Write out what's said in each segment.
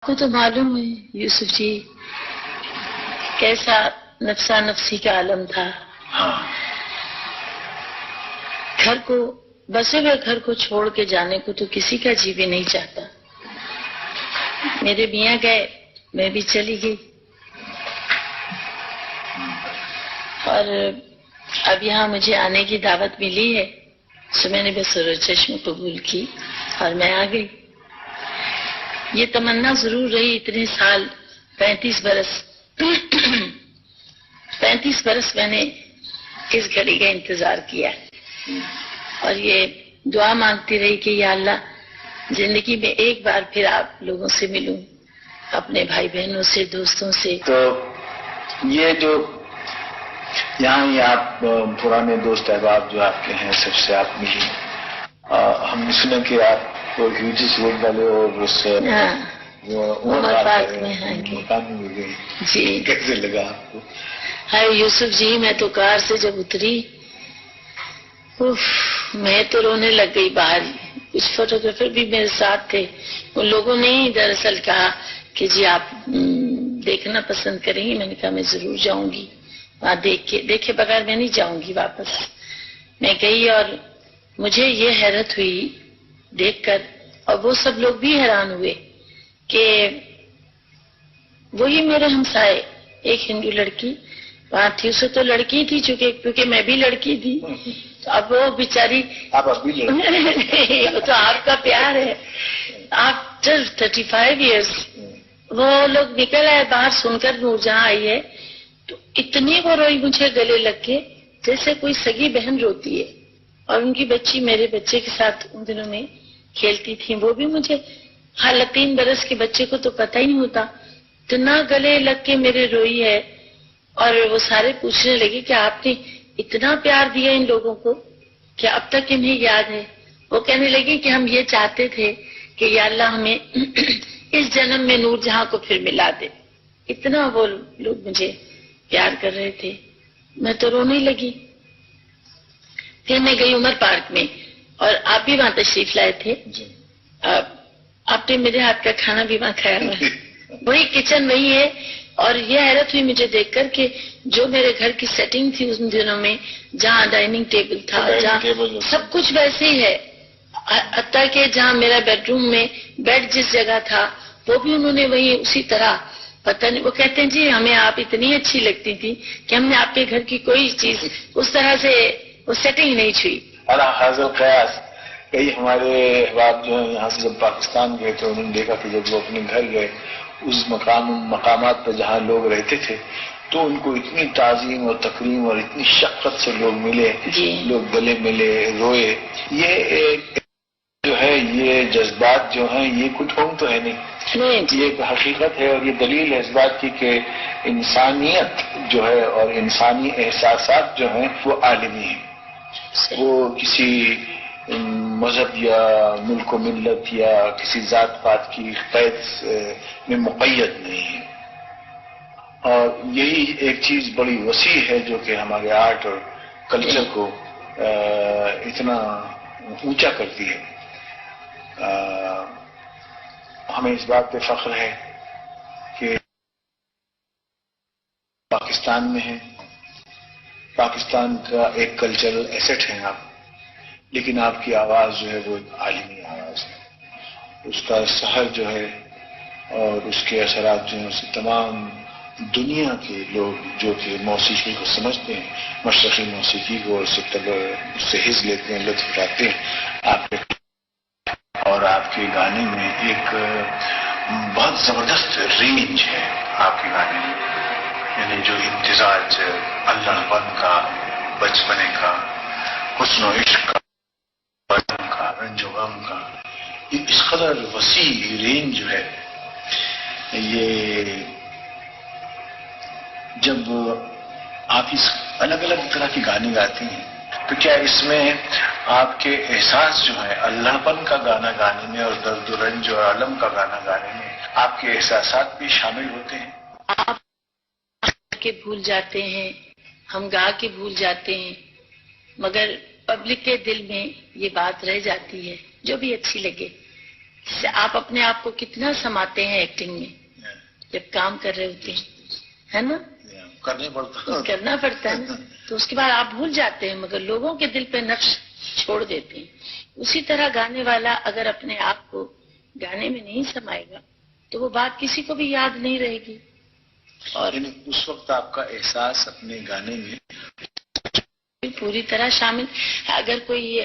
کو تو معلوم ہے یوسف جی کیسا نفسا نفسی کا عالم تھا. گھر کو بسے ہوئے گھر کو چھوڑ کے جانے کو تو کسی کا جی بھی نہیں چاہتا. میرے میاں گئے میں بھی چلی گئی اور اب یہاں مجھے آنے کی دعوت ملی ہے تو میں نے بس چشم قبول کی اور میں آ گئی. یہ تمنا ضرور رہی اتنے سال 35 برس میں نے اس گھڑی کا انتظار کیا اور یہ دعا مانگتی رہی کہ یا اللہ زندگی میں ایک بار پھر آپ لوگوں سے ملوں، اپنے بھائی بہنوں سے، دوستوں سے. تو یہ جو یہاں یہ آپ پرانے دوست احباب جو آپ کے ہیں سب سے آپ ملی، ہم نے سنا کہ آپ کو ہیوجس روڈ والے اور اس عمر پارک میں مکان میں گئی جی. کیسے لگا آپ کو؟ ہائے یوسف جی میں تو کار سے جب اتری میں تو رونے لگ گئی. باہر کچھ فوٹوگرافر بھی میرے ساتھ تھے. ان لوگوں نے ہی دراصل کہا کہ جی آپ دیکھنا پسند کریں گی. میں نے کہا میں ضرور جاؤں گی وہاں دیکھے بغیر میں نہیں جاؤں گی واپس. میں گئی اور مجھے یہ حیرت ہوئی دیکھ کر اور وہ سب لوگ بھی حیران ہوئے کہ وہی میرے ہمسائے ایک ہندو لڑکی وہاں تھی. اسے تو لڑکی تھی کیونکہ میں بھی لڑکی تھی. اب وہ بیچاری آپ اب بھی وہ تو آپ کا پیار ہے. آفٹر 35 ایئرس وہ لوگ نکل آئے باہر سن کر نور جہاں آئی ہے تو اتنی وہ روئی مجھے گلے لگ کے جیسے کوئی سگی بہن روتی ہے. اور ان کی بچی میرے بچے کے ساتھ ان دنوں میں کھیلتی تھی. وہ بھی مجھے 3 برس کے بچے کو تو پتہ ہی نہیں ہوتا اتنا گلے لگ کے میرے روئی ہے. اور وہ سارے پوچھنے لگے کہ آپ نے اتنا پیار دیا ان لوگوں کو کہ اب تک انہیں یاد ہے. وہ کہنے لگے کہ ہم یہ چاہتے تھے کہ یا اللہ ہمیں اس جنم میں نور جہاں کو پھر ملا دے. اتنا وہ لوگ مجھے پیار کر رہے تھے. میں تو رونے لگی. پھر میں گئی عمر پارک میں اور آپ بھی وہاں تشریف لائے تھے. آپ نے میرے ہاتھ کا کھانا بھی وہاں کھایا ہوا ہے. وہی کچن وہی ہے. اور یہ حیرت ہوئی مجھے دیکھ کر کہ جو میرے گھر کی سیٹنگ تھی ان دنوں میں جہاں ڈائننگ ٹیبل تھا جہاں سب کچھ ویسے ہی ہے. حتیٰ کہ جہاں میرا بیڈ روم میں بیڈ جس جگہ تھا وہ بھی انہوں نے وہی اسی طرح. پتہ نہیں وہ کہتے ہیں جی ہمیں آپ اتنی اچھی لگتی تھی کہ ہم نے آپ کے گھر کی کوئی چیز اس طرح سے وہ سیٹنگ نہیں چھوئی. حاضر قیاس کئی ہمارے احباب جو ہیں یہاں سے جب پاکستان گئے تو انہوں نے دیکھا کہ جب وہ اپنے گھر گئے اس مقامات پر جہاں لوگ رہتے تھے تو ان کو اتنی تعظیم اور تکریم اور اتنی شفقت سے لوگ ملے جی. لوگ گلے ملے روئے. یہ ایک جو ہے یہ جذبات جو ہیں یہ کچھ ہم تو ہے نہیں. یہ ایک حقیقت ہے اور یہ دلیل ہے اس بات کی کہ انسانیت جو ہے اور انسانی احساسات جو ہیں وہ عالمی ہیں. وہ کسی مذہب یا ملک و ملت یا کسی ذات پات کی قید میں مقید نہیں ہے. اور یہی ایک چیز بڑی وسیع ہے جو کہ ہمارے آرٹ اور کلچر کو اتنا اونچا کرتی ہے. ہمیں اس بات پہ فخر ہے کہ پاکستان میں ہے. پاکستان کا ایک کلچرل ایسٹ ہیں آپ، لیکن آپ کی آواز جو ہے وہ عالمی آواز ہے. اس کا سحر جو ہے اور اس کے اثرات جو ہیں اسے تمام دنیا کے لوگ جو کہ موسیقی کو سمجھتے ہیں مشرقی موسیقی کو اور اس سے حص لیتے ہیں لطف اٹھاتے ہیں. آپ اور آپ کے گانے میں ایک بہت زبردست رینج ہے آپ کے گانے میں. یعنی جو امتزاج اللہ پن کا، بچپنے کا، حسن و عشق کا، رنج و غم کا، اس قدر وسیع رینج جو ہے یہ جب آپ اس الگ الگ طرح کے گانے گاتے ہیں تو کیا اس میں آپ کے احساس جو ہے اللہ پن کا گانا گانے میں اور درد و رنج اور علم کا گانا گانے میں آپ کے احساسات بھی شامل ہوتے ہیں؟ آپ کے بھول جاتے ہیں، ہم گا کے بھول جاتے ہیں، مگر پبلک کے دل میں یہ بات رہ جاتی ہے جو بھی اچھی لگے. اس سے آپ اپنے آپ کو کتنا سماتے ہیں ایکٹنگ میں جب کام کر رہے ہوتے ہیں، ہے نا؟ کرنا پڑتا ہے نا، تو اس کے بعد آپ بھول جاتے ہیں مگر لوگوں کے دل پہ نقش چھوڑ دیتے ہیں. اسی طرح گانے والا اگر اپنے آپ کو گانے میں نہیں سمائے گا تو وہ بات کسی کو بھی یاد نہیں رہے گی. اور اس وقت آپ کا احساس اپنے گانے میں پوری طرح شامل. اگر کوئی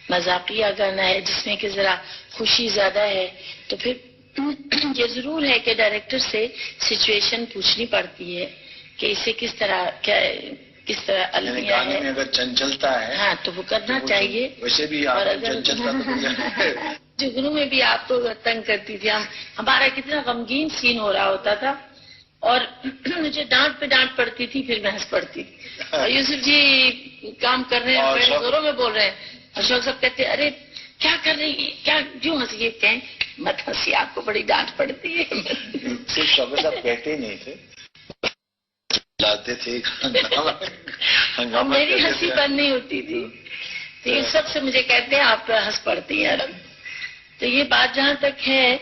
مذاقیہ گانا ہے جس میں کہ ذرا خوشی زیادہ ہے تو پھر یہ ضرور ہے کہ ڈائریکٹر سے سچویشن پوچھنی پڑتی ہے کہ اسے کس طرح المیہ ہے. اگر چنچلتا ہے ہاں تو وہ کرنا چاہیے. ویسے بھی اور اگر جگنو میں بھی آپ کو تنگ کرتی تھی، ہمارا کتنا غمگین سین ہو رہا ہوتا تھا اور مجھے ڈانٹ پہ ڈانٹ پڑتی تھی، پھر بحث پڑتی تھی. اور یوسف جی کام کر رہے ہیں، زوروں میں بول رہے ہیں، اشوک صاحب کہتے ہیں ارے کیا کر رہی ہیں، کیا کیوں ہنسی؟ یہ کہیں مت ہنسی، آپ کو بڑی ڈانٹ پڑتی ہے. صرف شوکت صاحب کہتے ہی نہیں تھے، لاتے تھے. میری ہنسی بند نہیں ہوتی تھی، تو یہ سب سے مجھے کہتے ہیں آپ ہنس پڑتی ہیں. تو یہ بات جہاں تک ہے،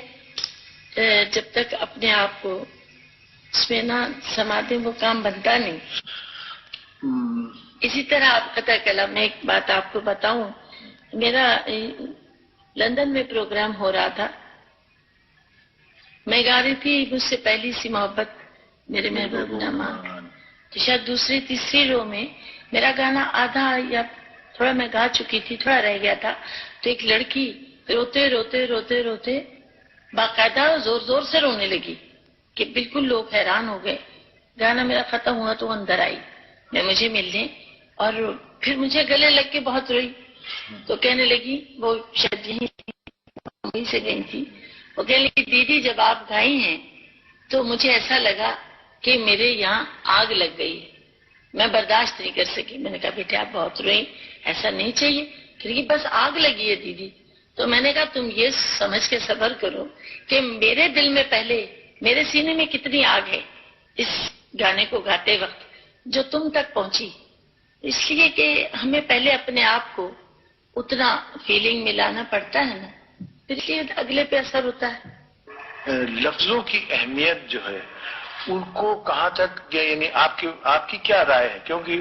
جب تک اپنے آپ کو اس میں نہ سماتے وہ کام بنتا نہیں. اسی طرح آپ قطع کلام میں ایک بات آپ کو بتاؤں، میرا لندن میں پروگرام ہو رہا تھا، میں گا رہی تھی مجھ سے پہلی سی محبت میرے محبوب نامہ، تو شاید دوسری تیسری رو میں میرا گانا آدھا یا تھوڑا میں گا چکی تھی، تھوڑا رہ گیا تھا، تو ایک لڑکی روتے روتے روتے روتے باقاعدہ زور زور سے رونے لگی کہ بالکل لوگ حیران ہو گئے. گانا میرا ختم ہوا تو وہ اندر آئی میں مجھے ملنے، اور پھر مجھے گلے لگ کے بہت روئی. تو کہنے لگی، وہ شاید یہیں سے گئی تھی، وہ کہنے لگی دیدی جب آپ گائی ہیں تو مجھے ایسا لگا کہ میرے یہاں آگ لگ گئی ہے، میں برداشت نہیں کر سکی. میں نے کہا بیٹے آپ بہت روئی، ایسا نہیں چاہیے. کہ بس آگ لگی ہے دیدی. تو میں نے کہا تم یہ سمجھ کے صبر کرو کہ میرے دل میں پہلے میرے سینے میں کتنی آگ ہے اس گانے کو گاتے وقت جو تم تک پہنچی. اس لیے کہ ہمیں پہلے اپنے آپ کو اتنا فیلنگ ملانا پڑتا ہے نا، پھر اس لیے اگلے پہ اثر ہوتا ہے. لفظوں کی اہمیت جو ہے ان کو کہاں تک، یعنی آپ کی کیا رائے ہے؟ کیونکہ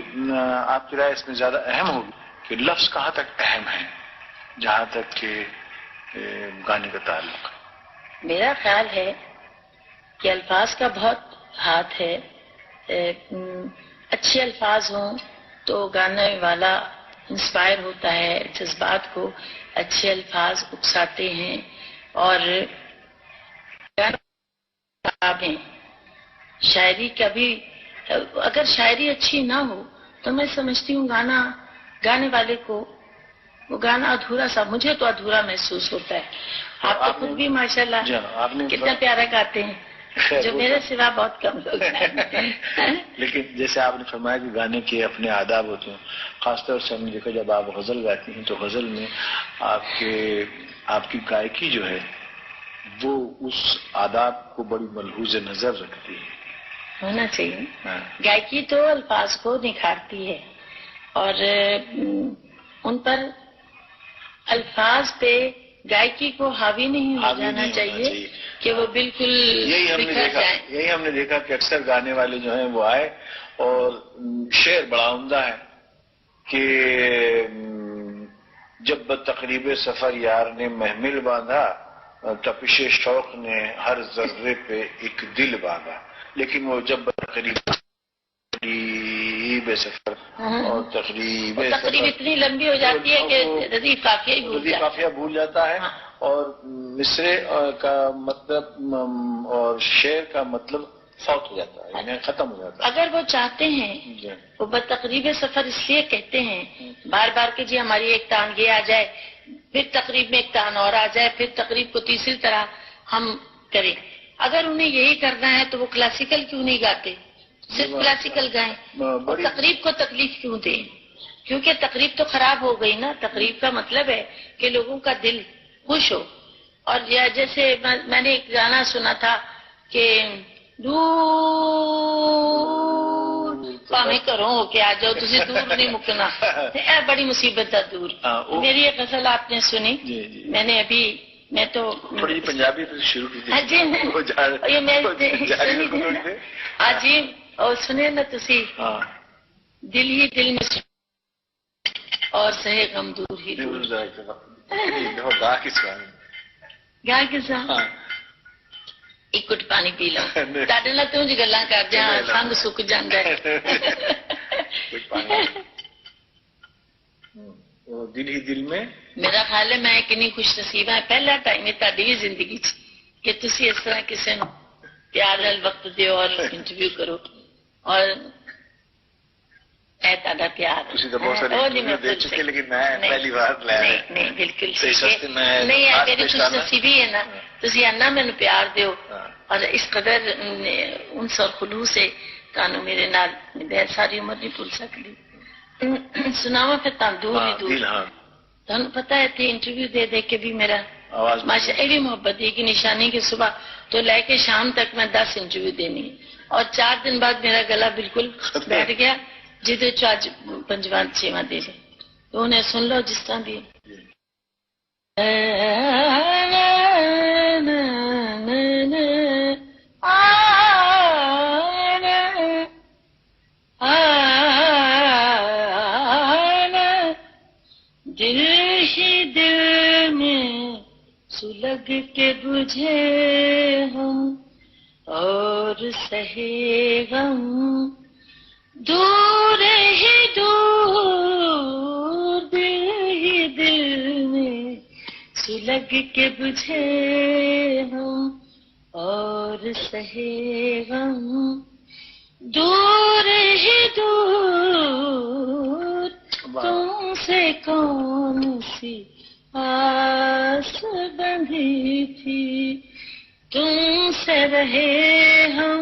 آپ کی رائے اس میں زیادہ اہم ہوگی کہ لفظ کہاں تک اہم ہے جہاں تک کہ گانے کا تعلق. میرا خیال ہے کہ الفاظ کا بہت ہاتھ ہے. اچھے الفاظ ہوں تو گانے والا انسپائر ہوتا ہے، جذبات کو اچھے الفاظ اکساتے ہیں. اور شاعری کا بھی اگر شاعری اچھی نہ ہو تو میں سمجھتی ہوں گانے والے کو وہ گانا ادھورا سا، مجھے تو ادھورا محسوس ہوتا ہے. آپ تو خود بھی ماشاءاللہ کتنا پیارا گاتے ہیں جو میرے سوا بہت کم لوگ ہیں. لیکن جیسے آپ نے فرمایا کہ گانے کے اپنے آداب ہوتے ہیں، خاص طور سے ہم نے دیکھا جب آپ غزل گاتی ہیں تو غزل میں آپ کی گائکی جو ہے وہ اس آداب کو بڑی ملحوظ نظر رکھتی ہے. ہونا چاہیے. گائکی تو الفاظ کو نکھارتی ہے اور ان پر الفاظ پہ گائکی کو حاوی نہیں ہو جانا چاہیے کہ وہ بالکل بکھر جائیں. یہی ہم نے دیکھا کہ اکثر گانے والے جو ہیں وہ آئے اور شعر بڑا عمدہ ہے کہ جب تقریب سفر یار نے محمل باندھا، تپش شوق نے ہر ذرے پہ ایک دل باندھا. لیکن وہ جب تقریب سفر اور تقریب اتنی لمبی ہو جاتی ہے کہ ردیف قافیہ بھول جاتا ہے اور مصرے کا مطلب اور شعر کا مطلب فوت ہو جاتا ہے، یعنی ختم ہو جاتا ہے. اگر وہ چاہتے ہیں وہ بتقریب سفر اس لیے کہتے ہیں بار بار کہ جی ہماری ایک تان یہ آ جائے، پھر تقریب میں ایک تان اور آ جائے، پھر تقریب کو تیسری طرح ہم کریں. اگر انہیں یہی کرنا ہے تو وہ کلاسیکل کیوں نہیں گاتے، صرف کلاسیکل گائیں. اور تقریب کو تکلیف کیوں دیں؟ کیونکہ تقریب تو خراب ہو گئی نا. تقریب کا مطلب ہے کہ لوگوں کا دل خوش ہو. اور جیسے میں نے ایک گانا سنا تھا کہ دور ਭਾਵੇਂ ਘਰੋਂ ਹੋ ਕੇ ਆ ਜਾਓ, ਤੁਸੀਂ ਦੂਰ نہیں مکنا. یہ بڑی مصیبت ہے دور. میری یہ غزل آپ نے سنی؟ میں نے ابھی میں تو تھوڑی پنجابی شروع کی تھی. جی جی اور سنے نا تسی دل ہی دل میں اور سہے غم دور ہی دور. گا کسا ایک گٹ پانی پی لو. تاڈے نال توں جی گلاں کردے ہاں سنگ سک جاندا ہے. دل ہی دل میں میرا خیال ہے میں کنی خوش نصیب ہاں. پہلا ٹائم ہے تہاڈی زندگی چ کہ تسی اس طرح کسی نو پیار نال وقت دیو اور انٹرویو کرو. اور اے تہاڈا پیار تسی تو بہت سارے انٹرویو دے چکے لیکن میں پہلی بار لے نہیں بالکل نہیں ہے. میری خوش نصیبی ہے نا تسی انا مینوں پیار دیو اور اس قدر انس اور خلوص ہے تانوں میرے نال میں ساری عمر نہیں بھول سکتی. سناواں پھر تاں دور ہی دور. تانوں پتہ ہے تھے انٹرویو دے دے کے بھی میرا ماشاء ایوی محبت ہے کہ نشانی کہ صبح تو لے کے شام تک میں 10 انٹرویو دینی ہے اور 4 دن بعد میرا گلا بالکل بیٹھ گیا جہدے چ اج 5واں 6واں دے لے تو انہیں سن لو جس طرح بھی. دل ہی دل میں سلگ کے بجھے ہم اور سہے غم دور ہی دور. دل ہی دل میں سلگ کے بجھے ہم اور سہے غم دور ہی دور. تم سے کون سی آس بندھی تھی تم سے رہے ہم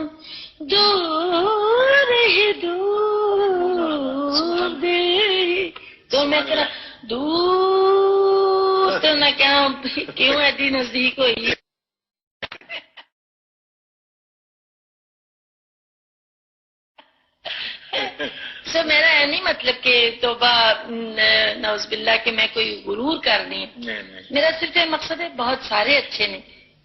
دور ہی دور. تو میں تیرا دور تو نہ کیوں ایڈی نزدیک ہوئی. سر میرا ہے نہیں مطلب کہ توبہ نعوذ باللہ کہ میں کوئی غرور کرنی ہے. میرا صرف یہ مقصد ہے بہت سارے اچھے نے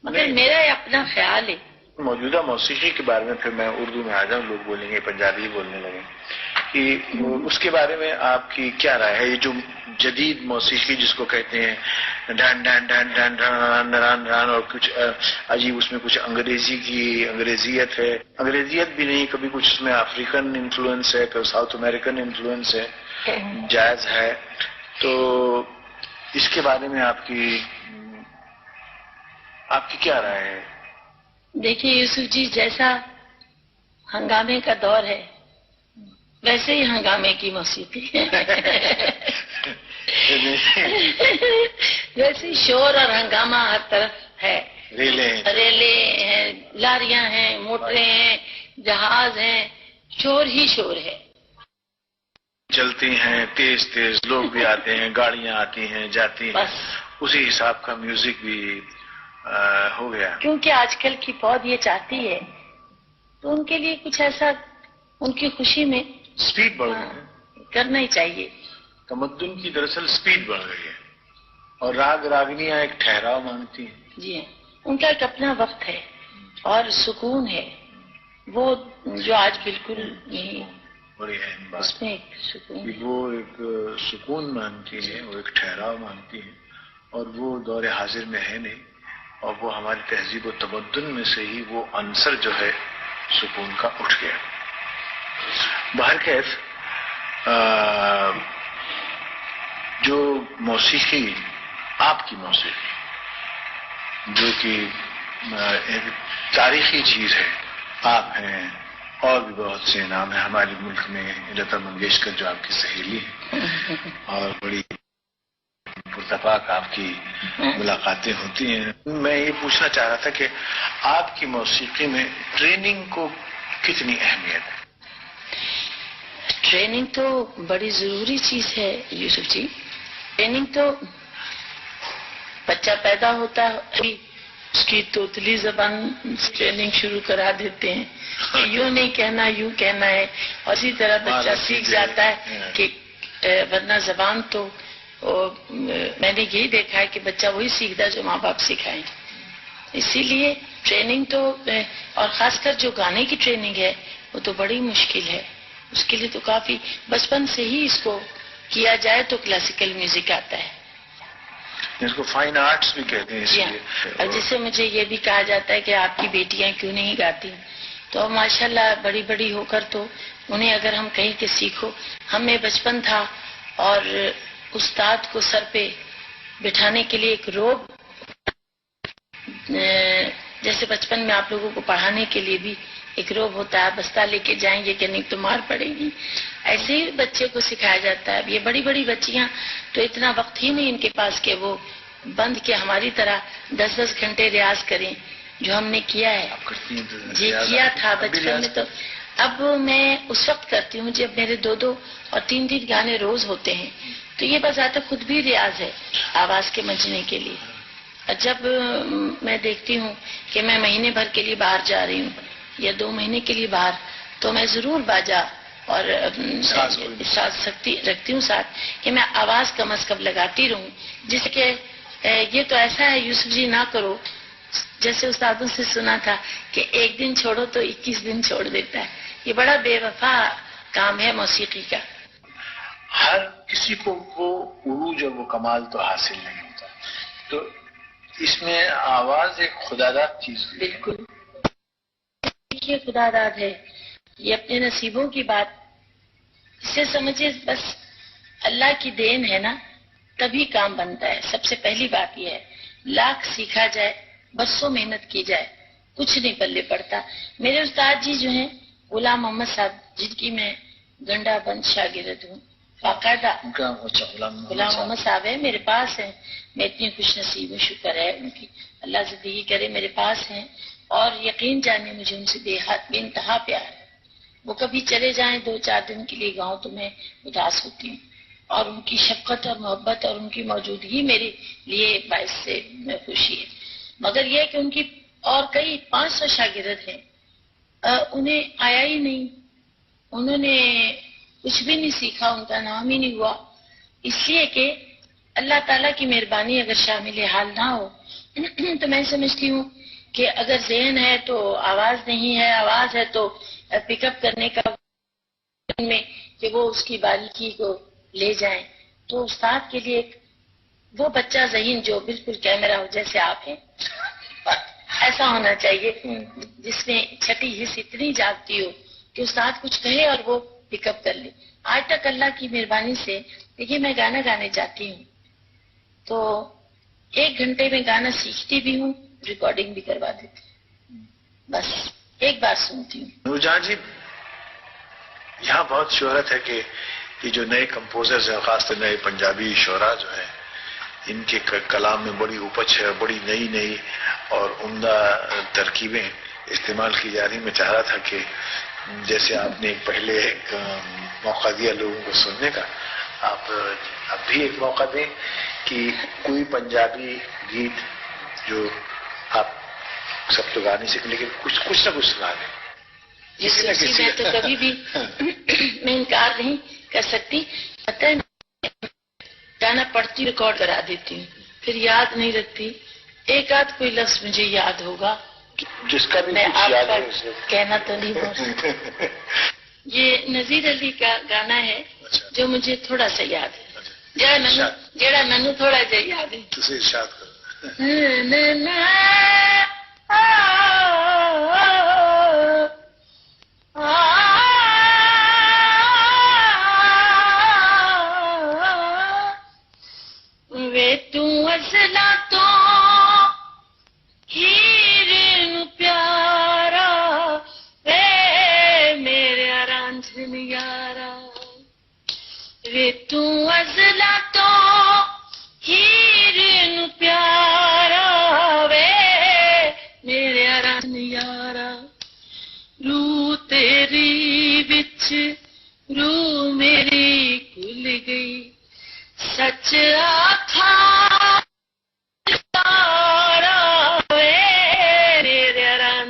مگر میرا یہ اپنا خیال ہے. موجودہ موسیقی کے بارے میں پھر میں اردو میں آ جاؤں. لوگ بولیں گے پنجابی بولنے لگے کہ اس کے بارے میں آپ کی کیا رائے ہے؟ یہ جو جدید موسیقی جس کو کہتے ہیں don don don don don don don اور کچھ عجیب اس میں کچھ انگریزی کی انگریزیت ہے. انگریزیت بھی نہیں کبھی کچھ اس میں افریقن انفلوئنس ہے کبھی ساؤتھ امریکن انفلوئنس ہے جاز ہے. تو اس کے بارے میں آپ کی کیا رائے ہے؟ دیکھیے یوسف جی جیسا ہنگامے کا دور ہے ویسے ہی ہنگامے کی موسیقی ویسے ہی شور اور ہنگامہ ہر طرف ہے. ریلیں ہیں لاریاں ہیں موٹریں ہیں جہاز ہیں شور ہی شور ہے. چلتی ہیں تیز تیز لوگ بھی آتے ہیں گاڑیاں آتی ہیں جاتی ہیں اسی حساب کا میوزک بھی ہو گیا. کیونکہ آج کل کی پود یہ چاہتی ہے تو ان کے لیے کچھ ایسا ان کی خوشی میں سپیڈ بڑھ گئی ہے کرنا ہی چاہیے. تمدن کی دراصل سپیڈ بڑھ گئی ہے اور راگ راگنیاں ایک ٹھہراؤ مانگتی ہیں. جی ان کا ایک اپنا وقت ہے اور سکون ہے وہ جو آج بالکل نہیں. بڑی اہم بات اس میں ایک سکون وہ ایک سکون مانگتی ہے وہ ایک ٹھہراؤ مانگتی ہے اور وہ دور حاضر میں ہے نہیں اور وہ ہماری تہذیب و تمدن میں سے ہی وہ عنصر جو ہے سکون کا اٹھ گیا. بہرکیف جو موسیقی آپ کی موسیقی جو کہ ایک تاریخی چیز ہے آپ ہیں اور بھی بہت سے نام ہیں ہمارے ملک میں لتا منگیشکر جو آپ کی سہیلی ہے اور بڑی پرتپاک آپ کی ملاقاتیں ہوتی ہیں. میں یہ پوچھنا چاہ رہا تھا کہ آپ کی موسیقی میں ٹریننگ کو کتنی اہمیت ہے؟ ٹریننگ تو بڑی ضروری چیز ہے یوسف جی. ٹریننگ تو بچہ پیدا ہوتا ہے ابھی اس کی توتلی زبان ٹریننگ شروع کرا دیتے ہیں کہ یوں نہیں کہنا یوں کہنا ہے، اور اسی طرح بچہ سیکھ جاتا ہے کہ ورنہ زبان تو میں نے یہی دیکھا ہے کہ بچہ وہی سیکھتا ہے جو ماں باپ سکھائیں. اسی لیے ٹریننگ تو، اور خاص کر جو گانے کی ٹریننگ ہے وہ تو بڑی مشکل ہے. اس کے لیے تو کافی بچپن سے ہی اس کو کیا جائے تو کلاسیکل میوزک آتا ہے، جس کو فائن آرٹس بھی کہتے ہیں. اس لیے اور جس سے مجھے یہ بھی کہا جاتا ہے کہ آپ کی بیٹیاں کیوں نہیں گاتی، تو ماشاءاللہ بڑی بڑی ہو کر تو انہیں اگر ہم کہیں کہ سیکھو. ہمیں بچپن تھا اور استاد کو سر پہ بٹھانے کے لیے ایک روب، جیسے بچپن میں آپ لوگوں کو پڑھانے کے لیے بھی ایک روب ہوتا ہے، بستہ لے کے جائیں گے کہ نہیں تو مار پڑے گی، ایسے ہی بچے کو سکھایا جاتا ہے. یہ بڑی بڑی بچیاں تو اتنا وقت ہی نہیں ان کے پاس کہ وہ بند کے ہماری طرح 10-10 گھنٹے ریاض کریں جو ہم نے کیا ہے. جی کیا تھا بچپن میں. تو اب میں اس وقت کرتی ہوں جب میرے 2 اور 3 گانے روز ہوتے ہیں، تو یہ بذات خود بھی ریاض ہے آواز کے منجنے کے لیے. جب میں دیکھتی ہوں کہ میں مہینے بھر کے لیے باہر جا رہی ہوں یا 2 مہینے کے لیے باہر، تو میں ضرور باجا اور ساتھ سکتی رکھتی ہوں ساتھ کہ میں آواز کم از کم لگاتی رہوں، جس کے یہ تو ایسا ہے یوسف جی نہ کرو، جیسے استادوں سے سنا تھا کہ 1 دن چھوڑو تو 21 دن چھوڑ دیتا ہے. یہ بڑا بے وفا کام ہے موسیقی کا. ہر کسی کو وہ عروج اور وہ کمال تو حاصل نہیں ہوتا، تو اس میں آواز ایک خداداد چیز ہے. بالکل یہ خداداد ہے، یہ اپنے نصیبوں کی بات. اسے سمجھے بس اللہ کی دین ہے نا، تبھی کام بنتا ہے. سب سے پہلی بات یہ ہے، لاکھ سیکھا جائے، برسوں محنت کی جائے، کچھ نہیں پلے پڑتا. میرے استاد جی جو ہیں غلام محمد صاحب، جن کی میں گنڈا بند شاگرد ہوں، باقاعدہ غلام محمد صاحب ہے میرے پاس ہیں. میں اتنی خوش نصیب ہوں، شکر ہے ان کی، اللہ زندگی کرے، میرے پاس ہیں. اور یقین جانے مجھے ان سے بے حد بے انتہا پیار ہے. وہ کبھی چلے جائیں 2-4 دن کے لیے گاؤں تو میں اداس ہوتی ہوں، اور ان کی شفقت اور محبت اور ان کی موجودگی میرے لیے باعث سے میں خوشی ہے. مگر یہ کہ ان کی اور کئی 500 شاگرد ہیں، انہیں آیا ہی نہیں، انہوں نے کچھ بھی نہیں سیکھا، ان کا نام ہی نہیں ہوا. اس لیے کہ اللہ تعالیٰ کی مہربانی اگر شامل حال نہ ہو تو میں سمجھتی ہوں کہ اگر ذہن ہے تو آواز نہیں ہے، آواز ہے تو پک اپ کرنے کا میں کہ وہ اس کی باریکی کو لے جائیں. تو استاد کے لیے وہ بچہ ذہین جو بالکل کیمرہ ہو جیسے آپ ہیں ایسا ہونا چاہیے، جس میں چھٹی حص اتنی جاگتی ہو کہ استاد کچھ کہے اور وہ پک اپ کر لے. آج تک اللہ کی مہربانی سے دیکھیے میں گانا گانے جاتی ہوں تو 1 گھنٹے میں گانا سیکھتی بھی ہوں، ریکارڈنگ بھی کروا دیتی ہوں، بس 1 بار سنتی ہوں. نور جہاں جی، یہاں بہت شہرت ہے کہ یہ جو نئے کمپوزرز ہیں، خاص طور نئے پنجابی شعراء جو ہیں، ان کے کلام میں بڑی اپج ہے، بڑی نئی اور عمدہ ترکیبیں استعمال کی جا رہی. میں چاہ رہا تھا کہ جیسے آپ نے پہلے ایک موقع دیا لوگوں کو سننے کا، آپ اب بھی ایک موقع دیں کہ کوئی پنجابی گیت جو آپ سب تو گا نہیں سکتے لیکن کچھ نہ کچھ سنا دیں. میں تو کبھی بھی میں انکار نہیں کر سکتی. پتہ ہے گانا پڑھتی ریکارڈ کرا دیتی ہوں، پھر یاد نہیں رکھتی. 1 آدھ کوئی لفظ مجھے یاد ہوگا جس کا بھی میں آپ یاد کا کہنا تو نہیں بول سکتی. یہ نذیر علی کا گانا ہے جو مجھے تھوڑا سا یاد ہے، جڑا مینو تھوڑا جا یاد ہے. تو ارشاد کرو. وے تو ازلا تو ہیرے پیارا وے میرے رانجھن یارا. وے تو ازلا تو ہیرے پیارا وے میرے رانجھن یارا. روح تیری بچ روح میری کھل گئی، سچ آکھا یارا وے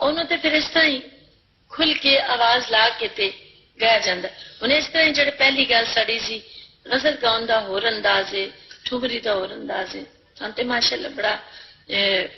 ਉਹਨੂੰ ਤੇ ਫਿਰ ਇਸ ਤਰ੍ਹਾਂ ਹੀ ਖੁੱਲ ਕੇ ਆਵਾਜ਼ ਲਾ ਕੇ ਤੇ ਗਾਇਆ ਜਾਂਦਾ। ਹੁਣ ਇਸ ਤਰ੍ਹਾਂ ਜਿਹੜੇ ਪਹਿਲੀ ਗੱਲ ਸਾਡੀ ਸੀ ਗਜ਼ਲ ਗਾਉਣ ਦਾ ਹੋਰ ਅੰਦਾਜ਼ ਹੈ, ਠੁਮਰੀ ਦਾ ਹੋਰ ਅੰਦਾਜ਼ ਹੈ, ਸਾਨੂੰ ਤੇ ਮਾਸ਼ਾਅੱਲਾ ਬੜਾ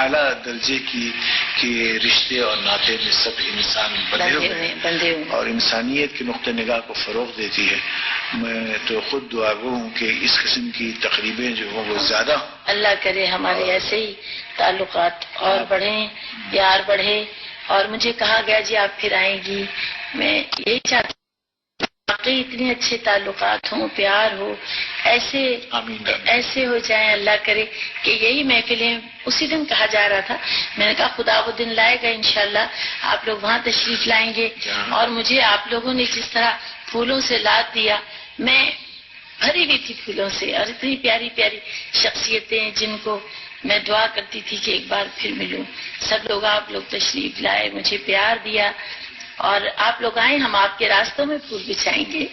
اعلیٰ درجے کی رشتے اور ناطے میں سب انسان بندھے ہوئے ہیں اور انسانیت کے نقطہ نگاہ کو فروغ دیتی ہے. میں تو خود دعا گو ہوں کہ اس قسم کی تقریبیں جو ہوں وہ زیادہ ہوں. اللہ کرے ہمارے ایسے ہی تعلقات اور بڑھیں، پیار بڑھے. اور مجھے کہا گیا جی آپ پھر آئیں گی، میں یہی چاہتی ہوں واقعی اتنے اچھے تعلقات ہوں، پیار ہو، ایسے ہو جائیں. اللہ کرے کہ یہی محفلیں اسی دن کہا جا رہا تھا. میں نے کہا خدا وہ دن لائے گا انشاءاللہ، آپ لوگ وہاں تشریف لائیں گے. اور مجھے آپ لوگوں نے جس طرح پھولوں سے لاد دیا، میں بھری ہوئی تھی پھولوں سے، اور اتنی پیاری پیاری شخصیتیں جن کو میں دعا کرتی تھی کہ ایک بار پھر ملوں. سب لوگ آپ لوگ تشریف لائے، مجھے پیار دیا. اور آپ لوگ آئیں، ہم آپ کے راستوں میں پھول بچھائیں گے.